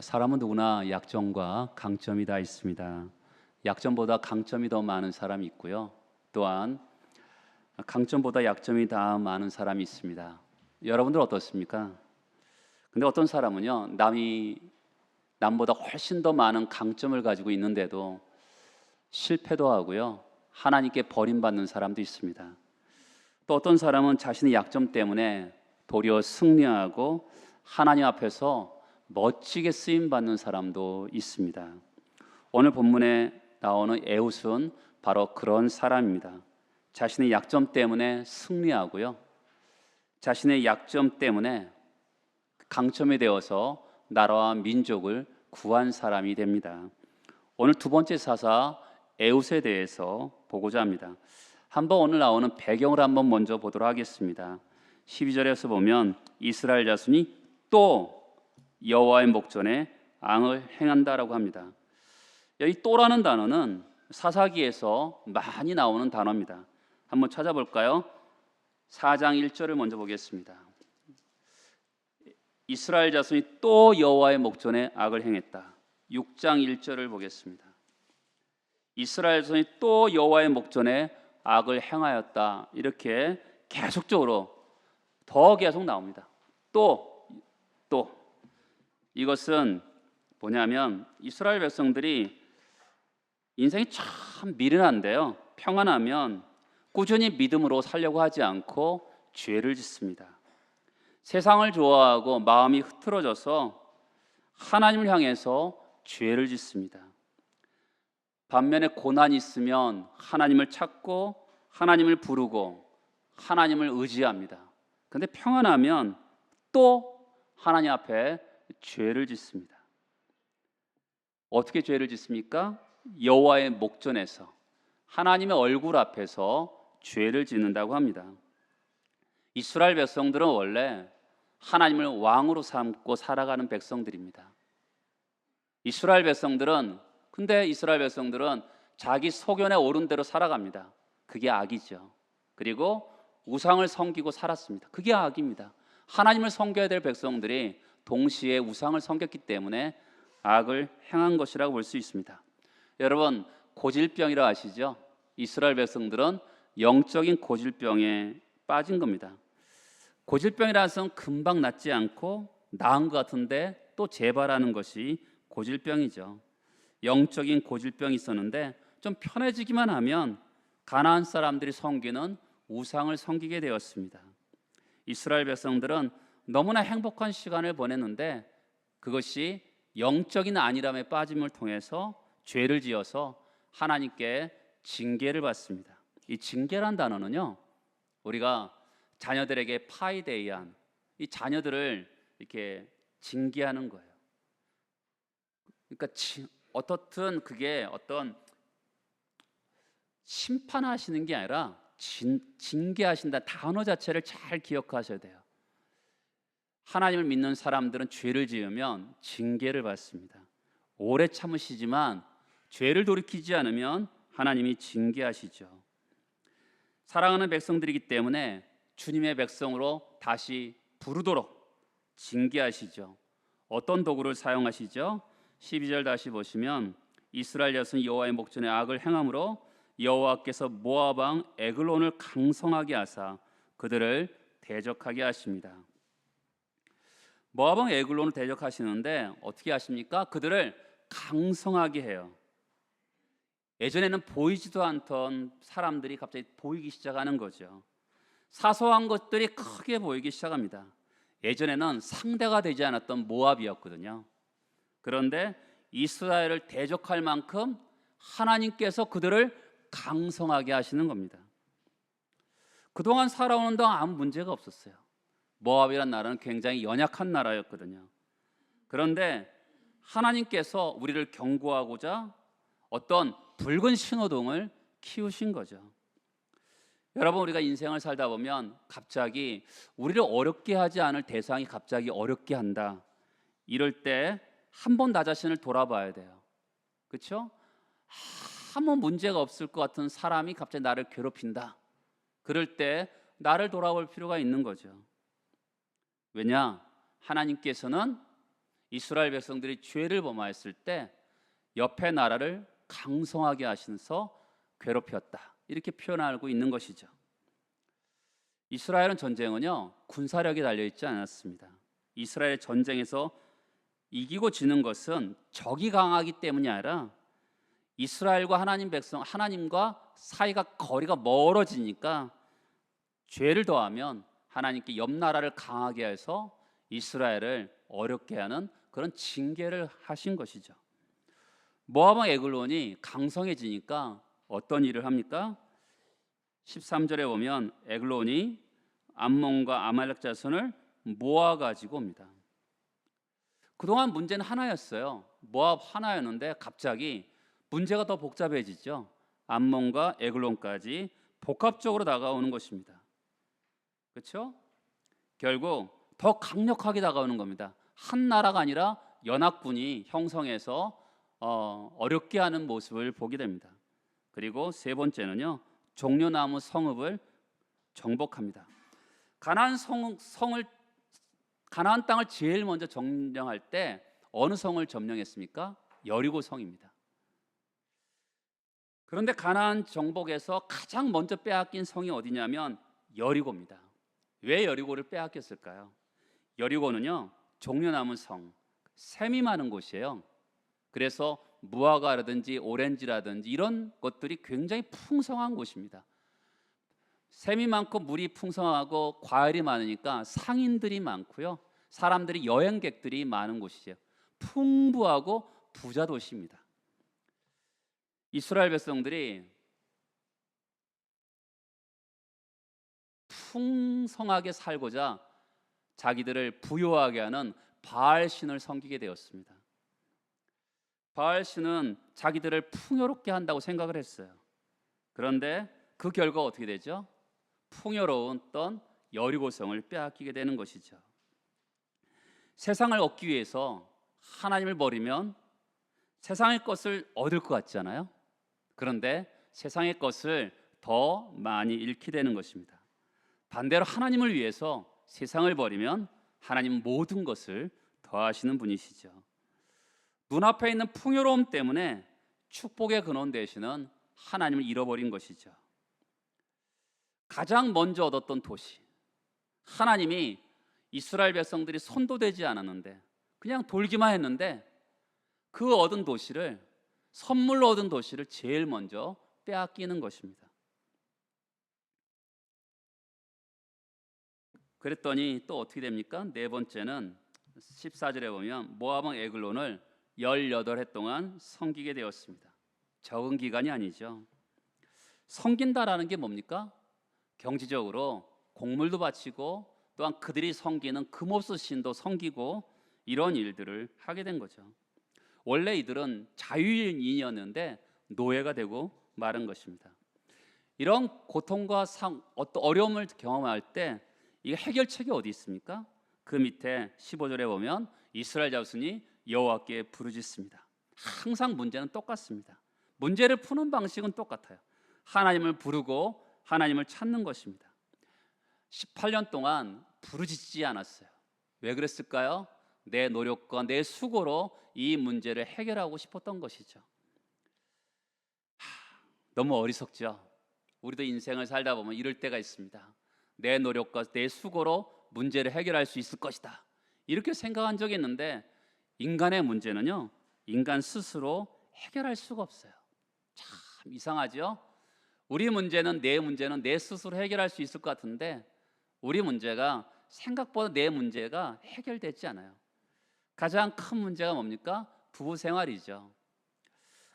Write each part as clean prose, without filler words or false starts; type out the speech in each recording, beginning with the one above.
사람은 누구나 약점과 강점이 다 있습니다. 약점보다 강점이 더 많은 사람이 있고요. 또한 강점보다 약점이 더 많은 사람이 있습니다. 여러분들 어떻습니까? 근데 어떤 사람은요, 남보다 훨씬 더 많은 강점을 가지고 있는데도 실패도 하고요, 하나님께 버림받는 사람도 있습니다. 또 어떤 사람은 자신의 약점 때문에 도리어 승리하고 하나님 앞에서 멋지게 쓰임 받는 사람도 있습니다. 오늘 본문에 나오는 에웃은 바로 그런 사람입니다. 자신의 약점 때문에 승리하고요, 자신의 약점 때문에 강점이 되어서 나라와 민족을 구한 사람이 됩니다. 오늘 두 번째 사사 에웃에 대해서 보고자 합니다. 한번 오늘 나오는 배경을 한번 먼저 보도록 하겠습니다. 12절에서 보면 이스라엘 자손이 또 여호와의 목전에 앙을 행한다라고 합니다. 여기 또라는 단어는 사사기에서 많이 나오는 단어입니다. 한번 찾아볼까요? 4장 1절을 먼저 보겠습니다. 이스라엘 자손이 또 여호와의 목전에 악을 행했다. 6장 1절을 보겠습니다. 이스라엘 자손이 또 여호와의 목전에 악을 행하였다. 이렇게 계속적으로 계속 나옵니다. 또 이것은 뭐냐면 이스라엘 백성들이 인생이 참 미련한데요, 평안하면 꾸준히 믿음으로 살려고 하지 않고 죄를 짓습니다. 세상을 좋아하고 마음이 흐트러져서 하나님을 향해서 죄를 짓습니다. 반면에 고난이 있으면 하나님을 찾고 하나님을 부르고 하나님을 의지합니다. 그런데 평안하면 또 하나님 앞에 죄를 짓습니다. 어떻게 죄를 짓습니까? 여호와의 목전에서, 하나님의 얼굴 앞에서 죄를 짓는다고 합니다. 이스라엘 백성들은 원래 하나님을 왕으로 삼고 살아가는 백성들입니다. 이스라엘 백성들은 자기 소견에 오른 대로 살아갑니다. 그게 악이죠. 그리고 우상을 섬기고 살았습니다. 그게 악입니다. 하나님을 섬겨야 될 백성들이 동시에 우상을 섬겼기 때문에 악을 행한 것이라고 볼 수 있습니다. 여러분, 고질병이라 아시죠? 이스라엘 백성들은 영적인 고질병에 빠진 겁니다. 고질병이라는 것은 금방 낫지 않고 나은 것 같은데 또 재발하는 것이 고질병이죠. 영적인 고질병이 있었는데 좀 편해지기만 하면 가나안 사람들이 섬기는 우상을 섬기게 되었습니다. 이스라엘 백성들은 너무나 행복한 시간을 보냈는데 그것이 영적인 안일함에 빠짐을 통해서 죄를 지어서 하나님께 징계를 받습니다. 이 징계란 단어는요, 우리가 자녀들에게 파이데이안, 이 자녀들을 이렇게 징계하는 거예요. 그러니까 어떻든 그게 어떤 심판하시는 게 아니라 징계하신다 단어 자체를 잘 기억하셔야 돼요. 하나님을 믿는 사람들은 죄를 지으면 징계를 받습니다. 오래 참으시지만 죄를 돌이키지 않으면 하나님이 징계하시죠. 사랑하는 백성들이기 때문에 주님의 백성으로 다시 부르도록 징계하시죠. 어떤 도구를 사용하시죠? 12절 다시 보시면 이스라엘 자손이 여호와의 목전에 악을 행함으로 여호와께서 모압 왕 에글론을 강성하게 하사 그들을 대적하게 하십니다. 모압 왕 에글론을 대적하시는데 어떻게 하십니까? 그들을 강성하게 해요. 예전에는 보이지도 않던 사람들이 갑자기 보이기 시작하는 거죠. 사소한 것들이 크게 보이기 시작합니다. 예전에는 상대가 되지 않았던 모압이었거든요. 그런데 이스라엘을 대적할 만큼 하나님께서 그들을 강성하게 하시는 겁니다. 그동안 살아오는 동안 아무 문제가 없었어요. 모압이란 나라는 굉장히 연약한 나라였거든요. 그런데 하나님께서 우리를 경고하고자 어떤 붉은 신호등을 키우신 거죠. 여러분, 우리가 인생을 살다 보면 갑자기 우리를 어렵게 하지 않을 대상이 갑자기 어렵게 한다. 이럴 때 한 번 나 자신을 돌아봐야 돼요. 그렇죠? 아무 문제가 없을 것 같은 사람이 갑자기 나를 괴롭힌다. 그럴 때 나를 돌아볼 필요가 있는 거죠. 왜냐? 하나님께서는 이스라엘 백성들이 죄를 범하였을 때 옆에 나라를 강성하게 하셔서 괴롭혔다, 이렇게 표현하고 있는 것이죠. 이스라엘은 전쟁은요 군사력이 달려있지 않았습니다. 이스라엘 전쟁에서 이기고 지는 것은 적이 강하기 때문이 아니라 이스라엘과 하나님과 사이가 거리가 멀어지니까 죄를 더하면 하나님께 옆 나라를 강하게 해서 이스라엘을 어렵게 하는 그런 징계를 하신 것이죠. 모압 왕 에글론이 강성해지니까 어떤 일을 합니까? 13절에 보면 에글론이 암몬과 아말렉 자손을 모아가지고 옵니다. 그동안 문제는 하나였어요. 모압 하나였는데 갑자기 문제가 더 복잡해지죠. 암몬과 에글론까지 복합적으로 다가오는 것입니다. 그렇죠? 결국 더 강력하게 다가오는 겁니다. 한 나라가 아니라 연합군이 형성해서 어렵게 하는 모습을 보게 됩니다. 그리고 세 번째는요, 종려나무 성읍을 정복합니다. 가나안 땅을 제일 먼저 점령할 때 어느 성을 점령했습니까? 여리고 성입니다. 그런데 가나안 정복에서 가장 먼저 빼앗긴 성이 어디냐면 여리고입니다. 왜 여리고를 빼앗겼을까요? 여리고는요 종려나무 성, 샘이 많은 곳이에요. 그래서 무화과라든지 오렌지라든지 이런 것들이 굉장히 풍성한 곳입니다. 샘이 많고 물이 풍성하고 과일이 많으니까 상인들이 많고요, 사람들이, 여행객들이 많은 곳이죠. 풍부하고 부자 도시입니다. 이스라엘 백성들이 풍성하게 살고자 자기들을 부요하게 하는 바알 신을 섬기게 되었습니다. 바알 신은 자기들을 풍요롭게 한다고 생각을 했어요. 그런데 그 결과 어떻게 되죠? 풍요로웠던 여리고성을 빼앗기게 되는 것이죠. 세상을 얻기 위해서 하나님을 버리면 세상의 것을 얻을 것 같잖아요. 그런데 세상의 것을 더 많이 잃게 되는 것입니다. 반대로 하나님을 위해서 세상을 버리면 하나님 모든 것을 더하시는 분이시죠. 눈앞에 있는 풍요로움 때문에 축복의 근원 되시는 하나님을 잃어버린 것이죠. 가장 먼저 얻었던 도시, 하나님이 이스라엘 백성들이 손도 대지 않았는데 그냥 돌기만 했는데 그 얻은 도시를, 선물로 얻은 도시를 제일 먼저 빼앗기는 것입니다. 그랬더니 또 어떻게 됩니까? 네 번째는 14절에 보면 모압 왕 에글론을 18해 동안 섬기게 되었습니다. 적은 기간이 아니죠. 섬긴다라는 게 뭡니까? 경제적으로 곡물도 바치고 또한 그들이 섬기는 금옵스 신도 섬기고 이런 일들을 하게 된 거죠. 원래 이들은 자유인이었는데 노예가 되고 마른 것입니다. 이런 고통과 어떤 어려움을 경험할 때 이 해결책이 어디 있습니까? 그 밑에 15절에 보면 이스라엘 자손이 여호와께 부르짖습니다. 항상 문제는 똑같습니다. 문제를 푸는 방식은 똑같아요. 하나님을 부르고 하나님을 찾는 것입니다. 18년 동안 부르짖지 않았어요. 왜 그랬을까요? 내 노력과 내 수고로 이 문제를 해결하고 싶었던 것이죠. 너무 어리석죠. 우리도 인생을 살다 보면 이럴 때가 있습니다. 내 노력과 내 수고로 문제를 해결할 수 있을 것이다, 이렇게 생각한 적이 있는데 인간의 문제는요, 인간 스스로 해결할 수가 없어요. 참 이상하죠? 우리 문제는 내 스스로 해결할 수 있을 것 같은데 우리 문제가 생각보다 내 문제가 해결되지 않아요. 가장 큰 문제가 뭡니까? 부부 생활이죠.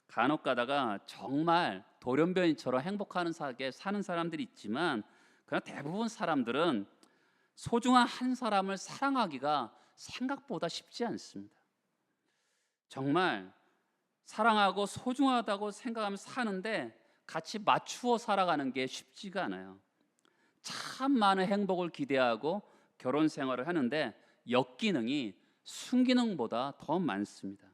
간혹 가다가 정말 돌연변이처럼 행복하게 사는 사람들이 있지만 그러나 대부분 사람들은 소중한 한 사람을 사랑하기가 생각보다 쉽지 않습니다. 정말 사랑하고 소중하다고 생각하면서 사는데 같이 맞추어 살아가는 게 쉽지가 않아요. 참 많은 행복을 기대하고 결혼 생활을 하는데 역기능이 순기능보다 더 많습니다.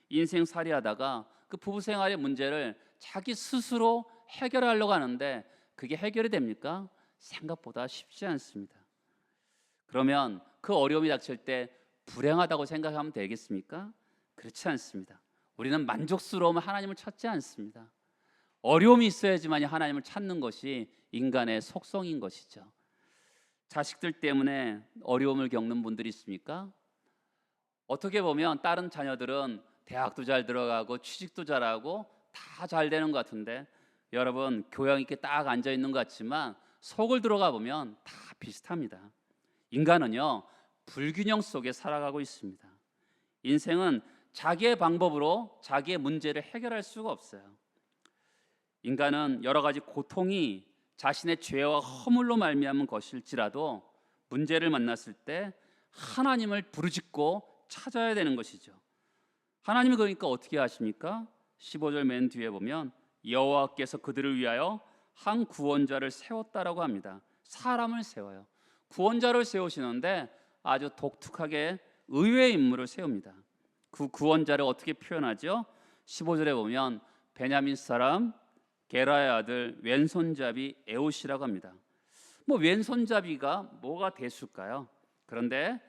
인생살이 하다가 그 부부 생활의 문제를 자기 스스로 해결하려고 하는데 그게 해결이 됩니까? 생각보다 쉽지 않습니다. 그러면 그 어려움이 닥칠 때 불행하다고 생각하면 되겠습니까? 그렇지 않습니다. 우리는 만족스러우면 하나님을 찾지 않습니다. 어려움이 있어야지만 하나님을 찾는 것이 인간의 속성인 것이죠. 자식들 때문에 어려움을 겪는 분들이 있습니까? 어떻게 보면 다른 자녀들은 대학도 잘 들어가고 취직도 잘하고 다 잘 되는 것 같은데, 여러분 교양 있게 딱 앉아 있는 것 같지만 속을 들어가 보면 다 비슷합니다. 인간은요, 불균형 속에 살아가고 있습니다. 인생은 자기의 방법으로 자기의 문제를 해결할 수가 없어요. 인간은 여러 가지 고통이 자신의 죄와 허물로 말미암은 것일지라도 문제를 만났을 때 하나님을 부르짖고 찾아야 되는 것이죠. 하나님이 그러니까 어떻게 하십니까? 15절 맨 뒤에 보면 여호와께서 그들을 위하여 한 구원자를 세웠다라고 합니다. 사람을 세워요. 구원자를 세우시는데 아주 독특하게 의외의 인물을 세웁니다. 그 구원자를 어떻게 표현하죠? 15절에 보면 베냐민 사람 게라의 아들 왼손잡이 에웃이라고 합니다. 왼손잡이가 뭐가 됐을까요? 그런데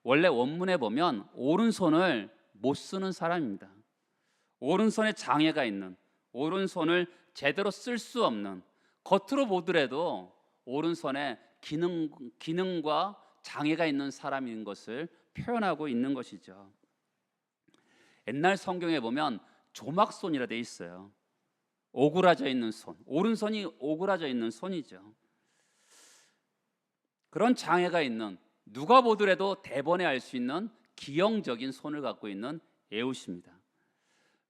원래 원문에 보면 오른손을 못 쓰는 사람입니다. 오른손에 장애가 있는, 오른손을 제대로 쓸 수 없는, 겉으로 보더라도 오른손에 기능과 장애가 있는 사람인 것을 표현하고 있는 것이죠. 옛날 성경에 보면 조막손이라 돼 있어요. 오그라져 있는 손, 오른손이 오그라져 있는 손이죠. 그런 장애가 있는, 누가 보더라도 대번에 알 수 있는 기형적인 손을 갖고 있는 에웃입니다.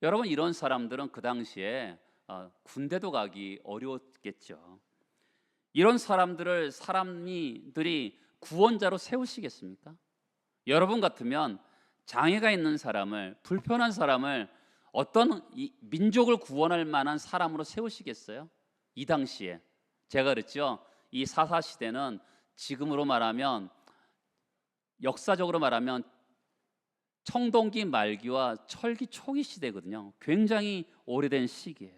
여러분, 이런 사람들은 그 당시에 군대도 가기 어려웠겠죠. 이런 사람들이 구원자로 세우시겠습니까? 여러분 같으면 장애가 있는 사람을, 불편한 사람을 어떤 민족을 구원할 만한 사람으로 세우시겠어요? 이 당시에 제가 그랬죠. 이 사사 시대는 지금으로 말하면, 역사적으로 말하면 청동기 말기와 철기 초기 시대거든요. 굉장히 오래된 시기예요.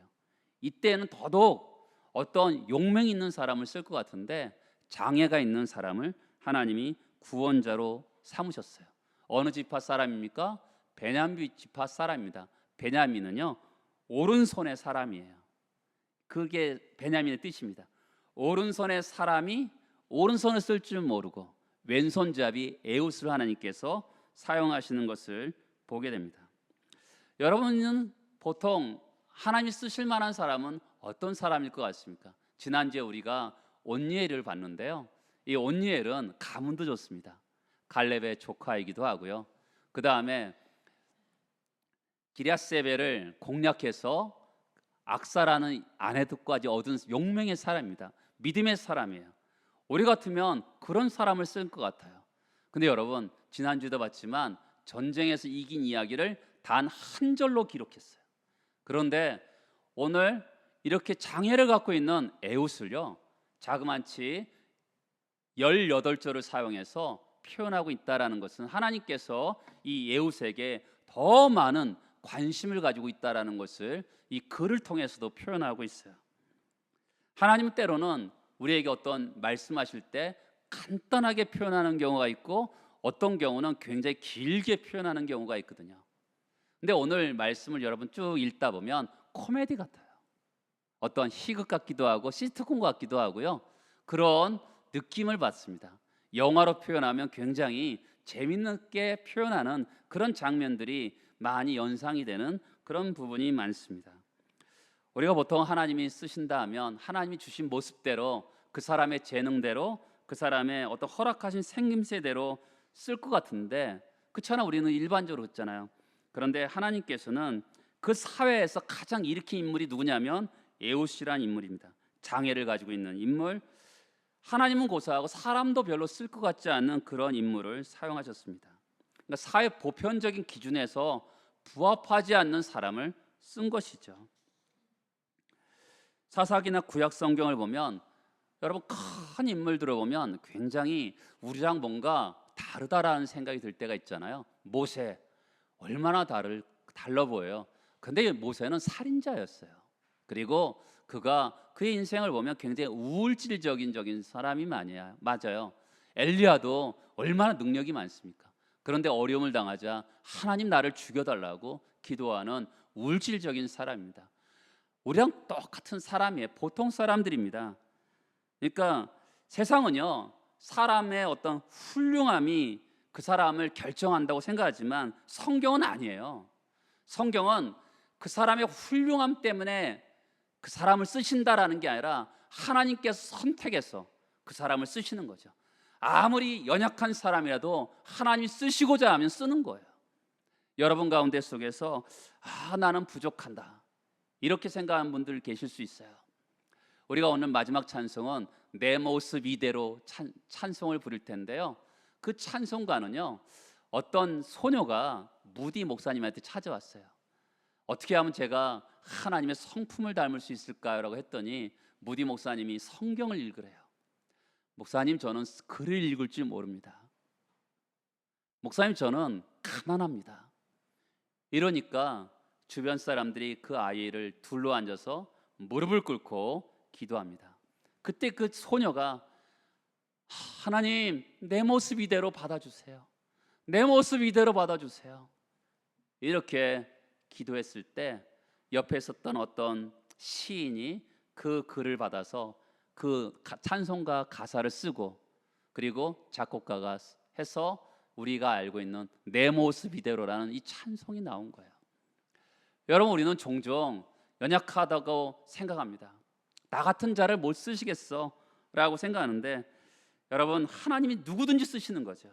이때는 더더욱 어떤 용맹 있는 사람을 쓸 것 같은데 장애가 있는 사람을 하나님이 구원자로 삼으셨어요. 어느 지파 사람입니까? 베냐민 지파 사람입니다. 베냐민은요, 오른손의 사람이에요. 그게 베냐민의 뜻입니다. 오른손의 사람이 오른손을 쓸 줄 모르고 왼손잡이 에웃을 하나님께서 사용하시는 것을 보게 됩니다. 여러분은 보통 하나님이 쓰실 만한 사람은 어떤 사람일 것 같습니까? 지난주에 우리가 온니엘을 봤는데요, 이 온니엘은 가문도 좋습니다. 갈렙의 조카이기도 하고요. 그 다음에 기랴세벨을 공략해서 악사라는 아내들까지 얻은 용맹의 사람입니다. 믿음의 사람이에요. 우리 같으면 그런 사람을 쓸 것 같아요. 근데 여러분, 지난주에도 봤지만 전쟁에서 이긴 이야기를 단 한 절로 기록했어요. 그런데 오늘 이렇게 장애를 갖고 있는 에웃을요, 자그마치 18절을 사용해서 표현하고 있다는 것은 하나님께서 이 에웃에게 더 많은 관심을 가지고 있다는 것을 이 글을 통해서도 표현하고 있어요. 하나님은 때로는 우리에게 어떤 말씀하실 때 간단하게 표현하는 경우가 있고 어떤 경우는 굉장히 길게 표현하는 경우가 있거든요. 근데 오늘 말씀을 여러분 쭉 읽다 보면 코미디 같아요. 어떤 희극 같기도 하고 시트콤 같기도 하고요. 그런 느낌을 받습니다. 영화로 표현하면 굉장히 재밌게 표현하는 그런 장면들이 많이 연상이 되는 그런 부분이 많습니다. 우리가 보통 하나님이 쓰신다 하면 하나님이 주신 모습대로, 그 사람의 재능대로, 그 사람의 어떤 허락하신 생김새대로 쓸 것 같은데, 그렇잖아. 우리는 일반적으로 그렇잖아요. 그런데 하나님께서는 그 사회에서 가장 일으킨 인물이 누구냐면 에웃이라는 인물입니다. 장애를 가지고 있는 인물, 하나님은 고사하고 사람도 별로 쓸 것 같지 않은 그런 인물을 사용하셨습니다. 그러니까 사회 보편적인 기준에서 부합하지 않는 사람을 쓴 것이죠. 사사기나 구약 성경을 보면 여러분 큰 인물들을 보면 굉장히 우리랑 뭔가 다르다라는 생각이 들 때가 있잖아요. 모세 얼마나 달라 보여요. 근데 모세는 살인자였어요. 그리고 그의 인생을 보면 굉장히 우울질적인 사람이 맞아요. 엘리야도 얼마나 능력이 많습니까? 그런데 어려움을 당하자 하나님 나를 죽여달라고 기도하는 울질적인 사람입니다. 우리랑 똑같은 사람이에요. 보통 사람들입니다. 그러니까 세상은요, 사람의 어떤 훌륭함이 그 사람을 결정한다고 생각하지만 성경은 아니에요. 성경은 그 사람의 훌륭함 때문에 그 사람을 쓰신다라는 게 아니라 하나님께서 선택해서 그 사람을 쓰시는 거죠. 아무리 연약한 사람이라도 하나님이 쓰시고자 하면 쓰는 거예요. 여러분 가운데 속에서 나는 부족한다 이렇게 생각하는 분들 계실 수 있어요. 우리가 오늘 마지막 찬송은 내 모습 이대로 찬송을 부를 텐데요, 그 찬송가는요, 어떤 소녀가 무디 목사님한테 찾아왔어요. 어떻게 하면 제가 하나님의 성품을 닮을 수 있을까요? 라고 했더니 무디 목사님이 성경을 읽으래요. 목사님, 저는 글을 읽을 줄 모릅니다. 목사님, 저는 가난합니다. 이러니까 주변 사람들이 그 아이를 둘러앉아서 무릎을 꿇고 기도합니다. 그때 그 소녀가 하나님, 내 모습 이대로 받아주세요. 내 모습 이대로 받아주세요. 이렇게 기도했을 때 옆에 있었던 어떤 시인이 그 글을 받아서 그 찬송가 가사를 쓰고, 그리고 작곡가가 해서 우리가 알고 있는 내 모습 이대로라는 이 찬송이 나온 거예요. 여러분, 우리는 종종 연약하다고 생각합니다. 나 같은 자를 못 쓰시겠어 라고 생각하는데, 여러분, 하나님이 누구든지 쓰시는 거죠.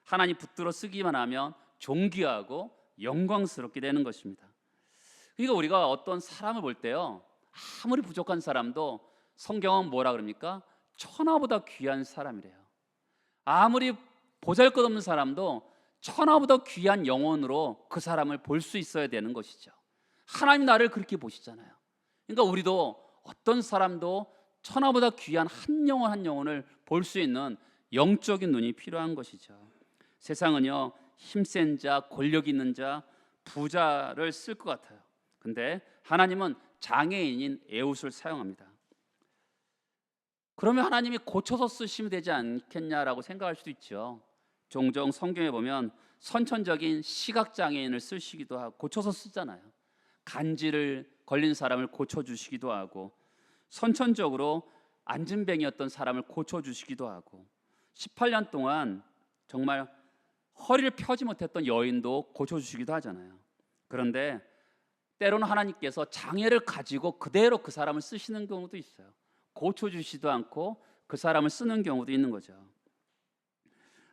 하나님 붙들어 쓰기만 하면 존귀하고 영광스럽게 되는 것입니다. 그러니까 우리가 어떤 사람을 볼 때요, 아무리 부족한 사람도 성경은 뭐라 그럽니까? 천하보다 귀한 사람이래요. 아무리 보잘것없는 사람도 천하보다 귀한 영혼으로 그 사람을 볼 수 있어야 되는 것이죠. 하나님 나를 그렇게 보시잖아요. 그러니까 우리도 어떤 사람도 천하보다 귀한 한 영혼 한 영혼을 볼 수 있는 영적인 눈이 필요한 것이죠. 세상은요, 힘센 자, 권력 있는 자, 부자를 쓸 것 같아요. 근데 하나님은 장애인인 에웃을 사용합니다. 그러면 하나님이 고쳐서 쓰시면 되지 않겠냐라고 생각할 수도 있죠. 종종 성경에 보면 선천적인 시각장애인을 쓰시기도 하고 고쳐서 쓰잖아요. 간질을 걸린 사람을 고쳐주시기도 하고, 선천적으로 안진뱅이였던 사람을 고쳐주시기도 하고, 18년 동안 정말 허리를 펴지 못했던 여인도 고쳐주시기도 하잖아요. 그런데 때로는 하나님께서 장애를 가지고 그대로 그 사람을 쓰시는 경우도 있어요. 고쳐주시지도 않고 그 사람을 쓰는 경우도 있는 거죠.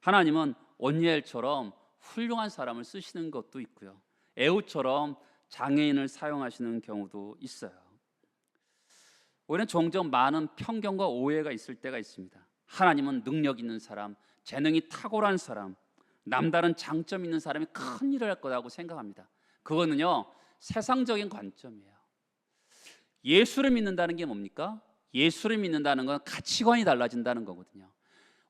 하나님은 온니엘처럼 훌륭한 사람을 쓰시는 것도 있고요, 에웃처럼 장애인을 사용하시는 경우도 있어요. 우리는 종종 많은 편견과 오해가 있을 때가 있습니다. 하나님은 능력 있는 사람, 재능이 탁월한 사람, 남다른 장점 있는 사람이 큰 일을 할 거라고 생각합니다. 그거는요, 세상적인 관점이에요. 예수를 믿는다는 게 뭡니까? 예수를 믿는다는 건 가치관이 달라진다는 거거든요.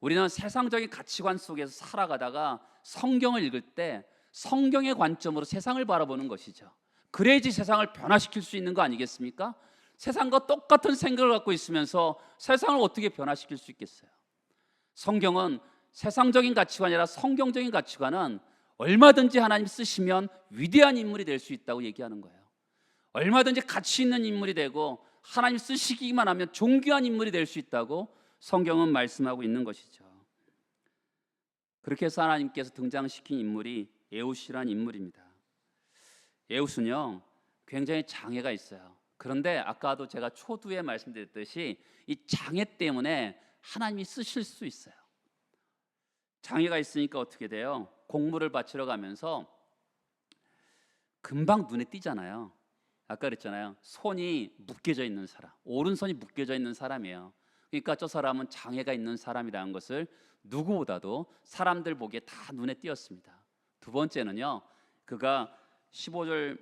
우리는 세상적인 가치관 속에서 살아가다가 성경을 읽을 때 성경의 관점으로 세상을 바라보는 것이죠. 그래야지 세상을 변화시킬 수 있는 거 아니겠습니까? 세상과 똑같은 생각을 갖고 있으면서 세상을 어떻게 변화시킬 수 있겠어요? 성경은 세상적인 가치관이 아니라 성경적인 가치관은 얼마든지 하나님 쓰시면 위대한 인물이 될 수 있다고 얘기하는 거예요. 얼마든지 가치 있는 인물이 되고 하나님 쓰시기만 하면 존귀한 인물이 될 수 있다고 성경은 말씀하고 있는 것이죠. 그렇게 해서 하나님께서 등장시킨 인물이 에웃이란 인물입니다. 에웃은요, 굉장히 장애가 있어요. 그런데 아까도 제가 초두에 말씀드렸듯이 이 장애 때문에 하나님이 쓰실 수 있어요. 장애가 있으니까 어떻게 돼요? 공물을 바치러 가면서 금방 눈에 띄잖아요. 아까 그랬잖아요. 손이 묶여져 있는 사람, 오른손이 묶여져 있는 사람이에요. 그러니까 저 사람은 장애가 있는 사람이라는 것을 누구보다도 사람들 보기에 다 눈에 띄었습니다. 두 번째는요, 그가 15절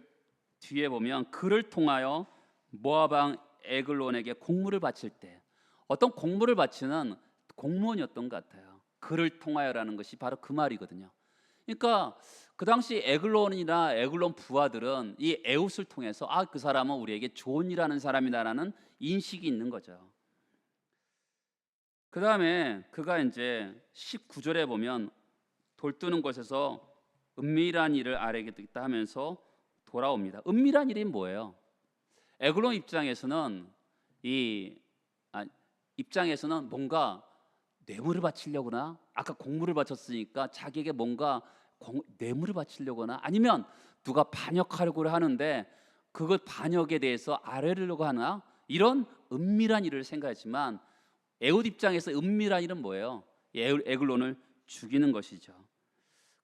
뒤에 보면 그를 통하여 모압 왕 에글론에게 공물을 바칠 때, 어떤 공물을 바치는 공무원이었던 것 같아요. 그를 통하여라는 것이 바로 그 말이거든요. 그러니까 그 당시 에글론이나 에글론 부하들은 이 에웃을 통해서 그 사람은 우리에게 좋은 일하는 사람이다라는 인식이 있는 거죠. 그 다음에 그가 이제 19절에 보면 돌뜨는 곳에서 은밀한 일을 알게 됐다 하면서 돌아옵니다. 은밀한 일이 뭐예요? 에글론 입장에서는 뭔가 뇌물을 바치려거나, 아까 공물을 바쳤으니까 자기에게 뭔가 뇌물을 바치려거나, 아니면 누가 반역하려고 하는데 그것 반역에 대해서 아뢰려고 하나, 이런 은밀한 일을 생각했지만 에웃 입장에서 은밀한 일은 뭐예요? 에글론을 죽이는 것이죠.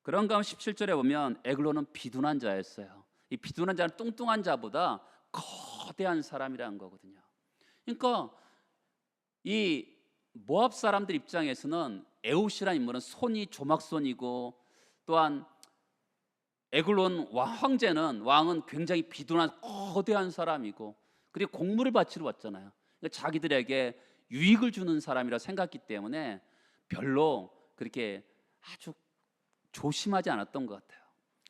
그런 가운데 17절에 보면 에글론은 비둔한 자였어요. 이 비둔한 자는 뚱뚱한 자보다 거대한 사람이라는 거거든요. 그러니까 이 모압 사람들 입장에서는 에웃이라는 인물은 손이 조막손이고, 또한 에글론 왕은 굉장히 비둔한 거대한 사람이고, 그리고 공물을 바치러 왔잖아요. 그러니까 자기들에게 유익을 주는 사람이라 생각했기 때문에 별로 그렇게 아주 조심하지 않았던 것 같아요.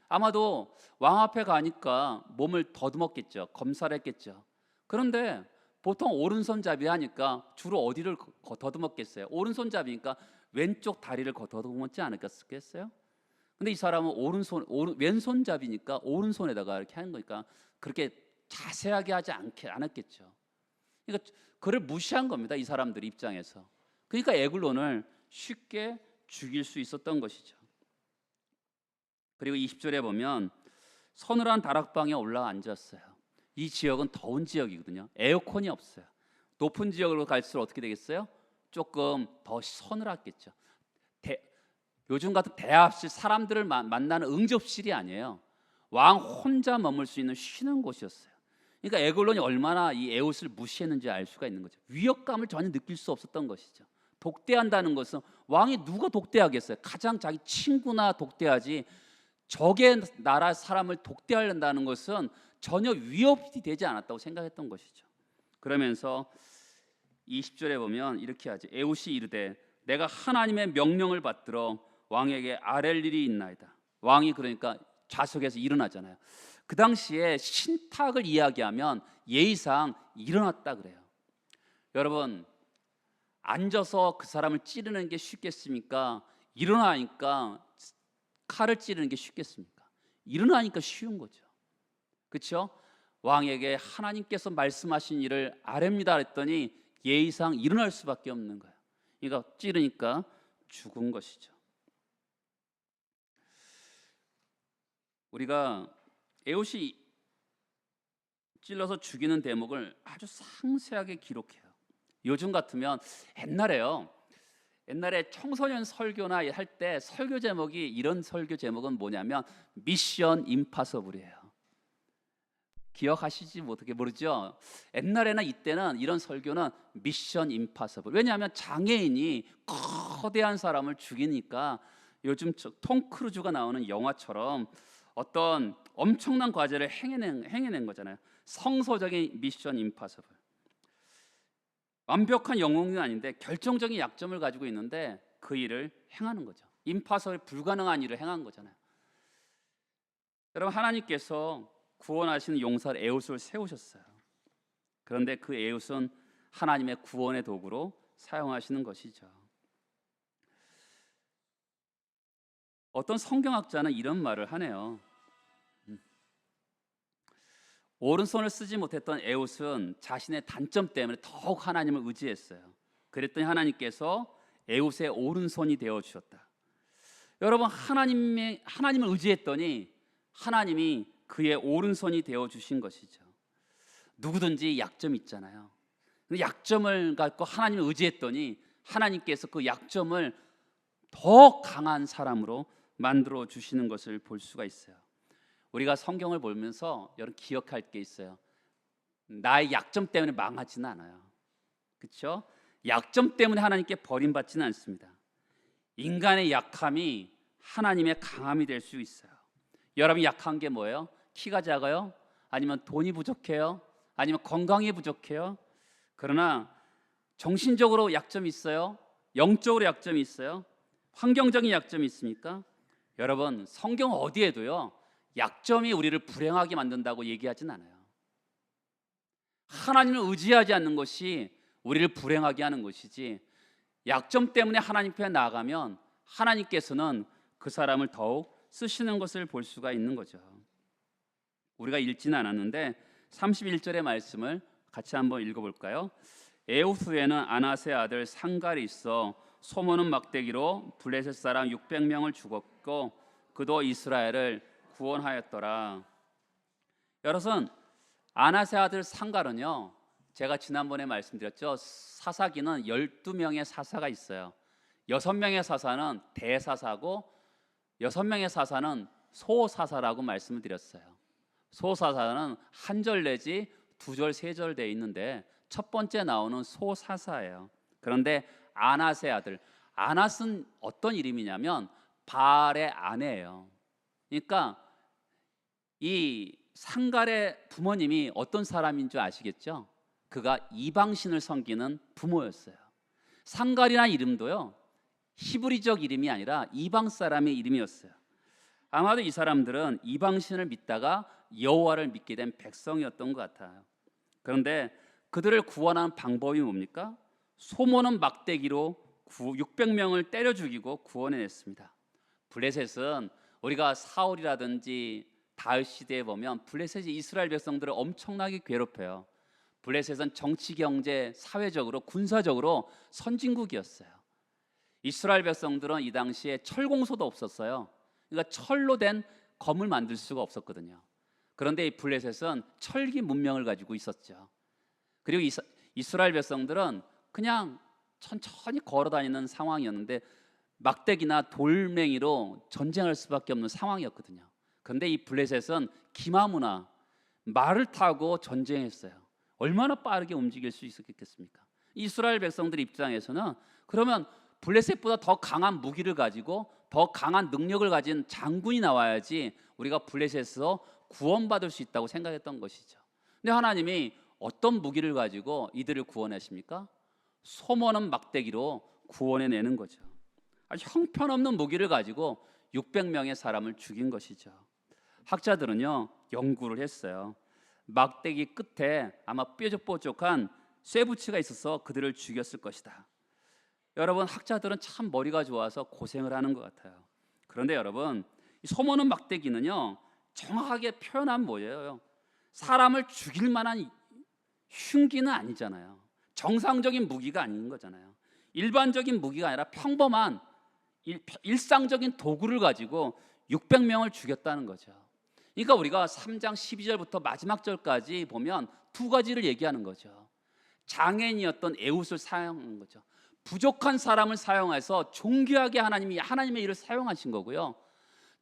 아마도 왕 앞에 가니까 몸을 더듬었겠죠. 검사를 했겠죠. 그런데 보통 오른손잡이 하니까 주로 어디를 더듬었겠어요? 오른손잡이니까 왼쪽 다리를 더듬었지 않았겠어요? 근데 이 사람은 왼손잡이니까 오른손에다가 이렇게 하는 거니까 그렇게 자세하게 하지 않았겠죠. 그러니까 그를 무시한 겁니다, 이 사람들 입장에서. 그러니까 에글론을 쉽게 죽일 수 있었던 것이죠. 그리고 20절에 보면 서늘한 다락방에 올라 앉았어요. 이 지역은 더운 지역이거든요. 에어컨이 없어요. 높은 지역으로 갈수록 어떻게 되겠어요? 조금 더 서늘하겠죠. 요즘 같은 대합실, 사람들을 만나는 응접실이 아니에요. 왕 혼자 머물 수 있는 쉬는 곳이었어요. 그러니까 에글론이 얼마나 이 에웃을 무시했는지 알 수가 있는 거죠. 위협감을 전혀 느낄 수 없었던 것이죠. 독대한다는 것은, 왕이 누가 독대하겠어요? 가장 자기 친구나 독대하지, 적의 나라 사람을 독대하려는 것은 전혀 위협이 되지 않았다고 생각했던 것이죠. 그러면서 20절에 보면 이렇게 하지. 에웃이 이르되 내가 하나님의 명령을 받들어 왕에게 아랠 일이 있나이다. 왕이 그러니까 좌석에서 일어나잖아요. 그 당시에 신탁을 이야기하면 예의상 일어났다 그래요. 여러분, 앉아서 그 사람을 찌르는 게 쉽겠습니까? 일어나니까 칼을 찌르는 게 쉽겠습니까? 일어나니까 쉬운 거죠. 그렇죠? 왕에게 하나님께서 말씀하신 일을 아뢰입니다 했더니 예의상 일어날 수밖에 없는 거예요. 그러니까 찌르니까 죽은 것이죠. 우리가 에웃이 찔러서 죽이는 대목을 아주 상세하게 기록해요. 요즘 같으면 옛날에 청소년 설교나 할 때 설교 제목이, 이런 설교 제목은 뭐냐면 미션 임파서블이에요. 기억하시지 못하게 모르죠? 옛날에는, 이때는 이런 설교는 미션 임파서블. 왜냐하면 장애인이 거대한 사람을 죽이니까 요즘 톰 크루즈가 나오는 영화처럼 어떤 엄청난 과제를 행해낸 거잖아요. 성서적인 미션 임파서블. 완벽한 영웅은 아닌데 결정적인 약점을 가지고 있는데 그 일을 행하는 거죠. 임파서블, 불가능한 일을 행한 거잖아요. 여러분, 하나님께서 구원하시는 용사 에웃을 세우셨어요. 그런데 그 에웃은 하나님의 구원의 도구로 사용하시는 것이죠. 어떤 성경학자는 이런 말을 하네요. 오른손을 쓰지 못했던 에웃은 자신의 단점 때문에 더욱 하나님을 의지했어요. 그랬더니 하나님께서 에웃의 오른손이 되어 주셨다. 여러분, 하나님을 의지했더니 하나님이 그의 오른손이 되어 주신 것이죠. 누구든지 약점이 있잖아요. 그 약점을 갖고 하나님을 의지했더니 하나님께서 그 약점을 더 강한 사람으로 만들어 주시는 것을 볼 수가 있어요. 우리가 성경을 보면서 여러분 기억할 게 있어요. 나의 약점 때문에 망하지는 않아요. 그렇죠? 약점 때문에 하나님께 버림받지는 않습니다. 인간의 약함이 하나님의 강함이 될 수 있어요. 여러분이 약한 게 뭐예요? 키가 작아요? 아니면 돈이 부족해요? 아니면 건강이 부족해요? 그러나 정신적으로 약점이 있어요? 영적으로 약점이 있어요? 환경적인 약점이 있습니까? 여러분, 성경 어디에도요 약점이 우리를 불행하게 만든다고 얘기하진 않아요. 하나님을 의지하지 않는 것이 우리를 불행하게 하는 것이지, 약점 때문에 하나님 앞에 나아가면 하나님께서는 그 사람을 더욱 쓰시는 것을 볼 수가 있는 거죠. 우리가 읽지는 않았는데 31절의 말씀을 같이 한번 읽어볼까요? 에훗 후에는 아낫의 아들 상갈이 있어 소모는 막대기로 블레셋 사람 600명을 죽었고 그도 이스라엘을 구원하였더라. 여러분, 아낫의 아들 상갈은요, 제가 지난번에 말씀드렸죠. 사사기는 12명의 사사가 있어요. 6명의 사사는 대사사고 6명의 사사는 소사사라고 말씀을 드렸어요. 소사사는 한 절 내지 2절, 3절 되어 있는데 첫 번째 나오는 소사사예요. 그런데 아낫의 아들, 아낫은 어떤 이름이냐면 바알의 아내예요. 그러니까 이 상갈의 부모님이 어떤 사람인 줄 아시겠죠? 그가 이방신을 섬기는 부모였어요. 상갈이라는 이름도요, 히브리적 이름이 아니라 이방 사람의 이름이었어요. 아마도 이 사람들은 이방신을 믿다가 여호와를 믿게 된 백성이었던 것 같아요. 그런데 그들을 구원하는 방법이 뭡니까? 소모는 막대기로 600명을 때려 죽이고 구원해냈습니다. 블레셋은 우리가 사울이라든지 다윗 시대에 보면 블레셋이 이스라엘 백성들을 엄청나게 괴롭혀요. 블레셋은 정치, 경제, 사회적으로, 군사적으로 선진국이었어요. 이스라엘 백성들은 이 당시에 철공소도 없었어요. 그러니까 철로 된 검을 만들 수가 없었거든요. 그런데 이 블레셋은 철기 문명을 가지고 있었죠. 그리고 이스라엘 백성들은 그냥 천천히 걸어다니는 상황이었는데 막대기나 돌멩이로 전쟁할 수밖에 없는 상황이었거든요. 그런데 이 블레셋은 기마무나 말을 타고 전쟁했어요. 얼마나 빠르게 움직일 수 있었겠습니까? 이스라엘 백성들 입장에서는 그러면 블레셋보다 더 강한 무기를 가지고 더 강한 능력을 가진 장군이 나와야지 우리가 블레셋에서 구원받을 수 있다고 생각했던 것이죠. 근데 하나님이 어떤 무기를 가지고 이들을 구원하십니까? 소모는 막대기로 구원해내는 거죠. 아주 형편없는 무기를 가지고 600명의 사람을 죽인 것이죠. 학자들은요, 연구를 했어요. 막대기 끝에 아마 뾰족뾰족한 쇠붙이가 있어서 그들을 죽였을 것이다. 여러분, 학자들은 참 머리가 좋아서 고생을 하는 것 같아요. 그런데 여러분, 이 소모는 막대기는요, 정확하게 표현하면 뭐예요? 사람을 죽일 만한 흉기는 아니잖아요. 정상적인 무기가 아닌 거잖아요. 일반적인 무기가 아니라 평범한 일상적인 도구를 가지고 600명을 죽였다는 거죠. 그러니까 우리가 3장 12절부터 마지막 절까지 보면 두 가지를 얘기하는 거죠. 장애인이었던 에훗을 사용한 거죠. 부족한 사람을 사용해서 존귀하게 하나님이 하나님의 일을 사용하신 거고요.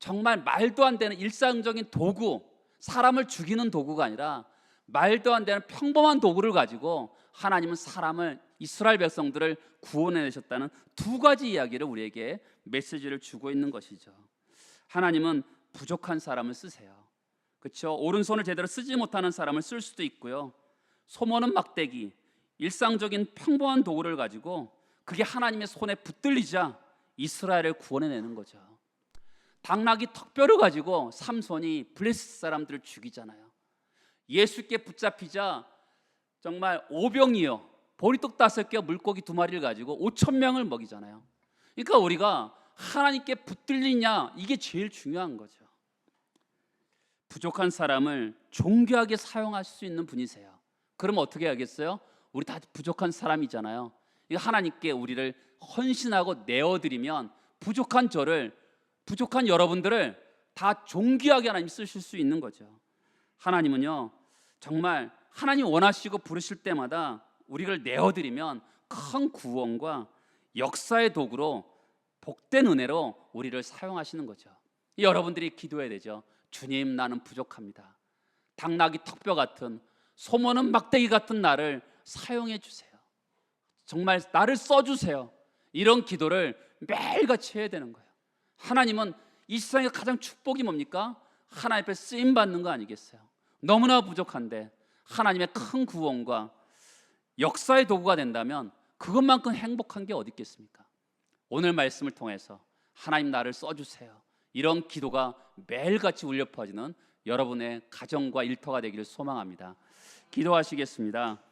정말 말도 안 되는 일상적인 도구, 사람을 죽이는 도구가 아니라 말도 안 되는 평범한 도구를 가지고 하나님은 사람을, 이스라엘 백성들을 구원해내셨다는 두 가지 이야기를 우리에게 메시지를 주고 있는 것이죠. 하나님은 부족한 사람을 쓰세요. 그렇죠? 오른손을 제대로 쓰지 못하는 사람을 쓸 수도 있고요. 소모는 막대기, 일상적인 평범한 도구를 가지고 그게 하나님의 손에 붙들리자 이스라엘을 구원해내는 거죠. 당나귀 턱뼈를 가지고 삼손이 블레셋 사람들을 죽이잖아요. 예수께 붙잡히자 정말 오병이어 보리떡 5개 물고기 2마리를 가지고 5,000명을 먹이잖아요. 그러니까 우리가 하나님께 붙들리냐, 이게 제일 중요한 거죠. 부족한 사람을 존귀하게 사용할 수 있는 분이세요. 그럼 어떻게 하겠어요? 우리 다 부족한 사람이잖아요. 하나님께 우리를 헌신하고 내어드리면 부족한 저를, 부족한 여러분들을 다 존귀하게 하나님 쓰실 수 있는 거죠. 하나님은요, 정말 하나님 원하시고 부르실 때마다 우리를 내어드리면 큰 구원과 역사의 도구로 복된 은혜로 우리를 사용하시는 거죠. 여러분들이 기도해야 되죠. 주님, 나는 부족합니다. 당나귀 턱뼈 같은, 소모는 막대기 같은 나를 사용해 주세요. 정말 나를 써주세요. 이런 기도를 매일같이 해야 되는 거예요. 하나님은 이 세상의 가장 축복이 뭡니까? 하나님 앞에 쓰임 받는 거 아니겠어요? 너무나 부족한데 하나님의 큰 구원과 역사의 도구가 된다면 그것만큼 행복한 게 어디 있겠습니까? 오늘 말씀을 통해서 하나님 나를 써주세요, 이런 기도가 매일같이 울려 퍼지는 여러분의 가정과 일터가 되기를 소망합니다. 기도하시겠습니다.